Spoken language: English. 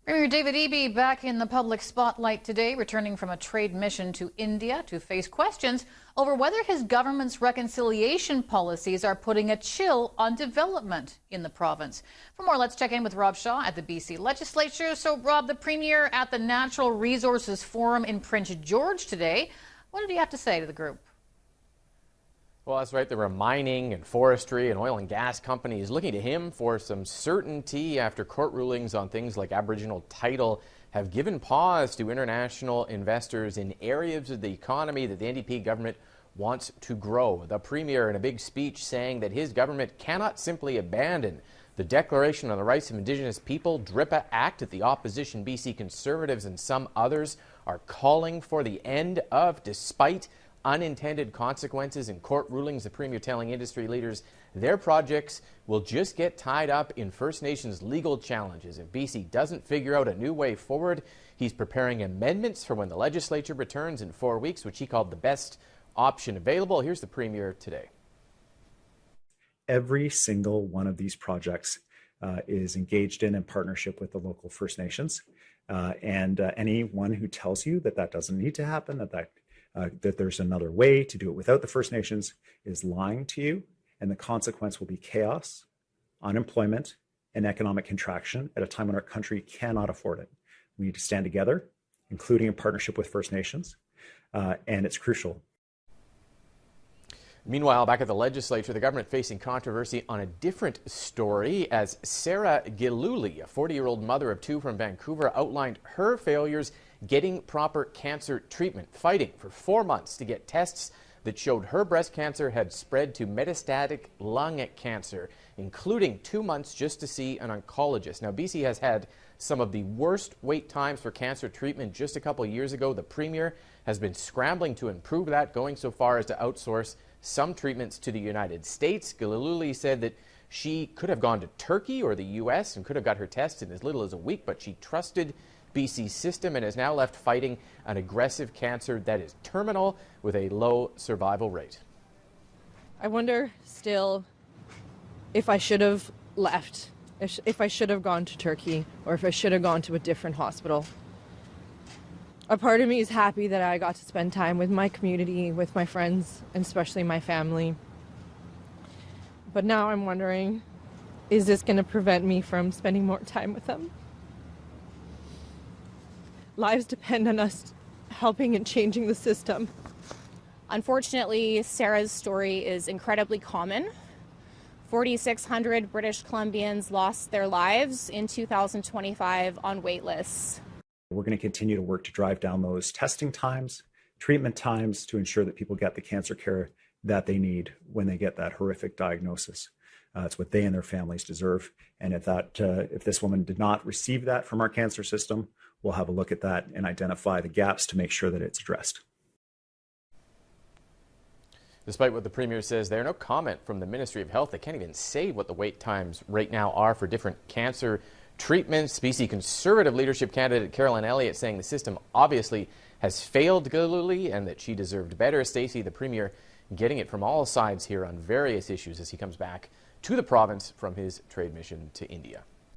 Premier David Eby back in the public spotlight today, returning from a trade mission to India to face questions over whether his government's reconciliation policies are putting a chill on development in the province. For more, let's check in with Rob Shaw at the BC Legislature. So, Rob, the Premier at the Natural Resources Forum in Prince George today. What did he have to say to the group? Well, that's right. There were mining and forestry and oil and gas companies looking to him for some certainty after court rulings on things like Aboriginal title have given pause to international investors in areas of the economy that the NDP government wants to grow. The Premier in a big speech saying that his government cannot simply abandon the Declaration on the Rights of Indigenous People, DRIPA Act, that the opposition BC Conservatives and some others are calling for the end of, despite unintended consequences in court rulings. The Premier telling industry leaders their projects will just get tied up in First Nations legal challenges. If BC doesn't figure out a new way forward, he's preparing amendments for when the legislature returns in 4 weeks, which he called the best option available. Here's the Premier today. Every single one of these projects is engaged in partnership with the local First Nations. And anyone who tells you that that doesn't need to happen, that there's another way to do it without the First Nations is lying to you, and the consequence will be chaos, unemployment, and economic contraction at a time when our country cannot afford it. We need to stand together, including in partnership with First Nations, and it's crucial. Meanwhile, back at the legislature, the government facing controversy on a different story as Sarah Giluli, a 40-year-old mother of two from Vancouver, outlined her failures getting proper cancer treatment, fighting for 4 months to get tests that showed her breast cancer had spread to metastatic lung cancer, including 2 months just to see an oncologist. Now, BC has had some of the worst wait times for cancer treatment. Just a couple of years ago, the Premier has been scrambling to improve that, going so far as to outsource some treatments to the United States. Giluli said that she could have gone to Turkey or the U.S. and could have got her tests in as little as a week, but she trusted BC's system and is now left fighting an aggressive cancer that is terminal with a low survival rate. I wonder still if I should have left, if I should have gone to Turkey, or if I should have gone to a different hospital. A part of me is happy that I got to spend time with my community, with my friends, and especially my family. But now I'm wondering, is this going to prevent me from spending more time with them? Lives depend on us helping and changing the system. Unfortunately, Sarah's story is incredibly common. 4,600 British Columbians lost their lives in 2025 on wait lists. We're going to continue to work to drive down those testing times, treatment times, to ensure that people get the cancer care that they need when they get that horrific diagnosis. It's what they and their families deserve. And if this woman did not receive that from our cancer system, we'll have a look at that and identify the gaps to make sure that it's addressed. Despite what the Premier says, there are no comment from the Ministry of Health. They can't even say what the wait times right now are for different cancer treatments. BC Conservative leadership candidate Carolyn Elliott saying the system obviously has failed Giluli and that she deserved better. Stacey, the Premier, getting it from all sides here on various issues as he comes back to the province from his trade mission to India.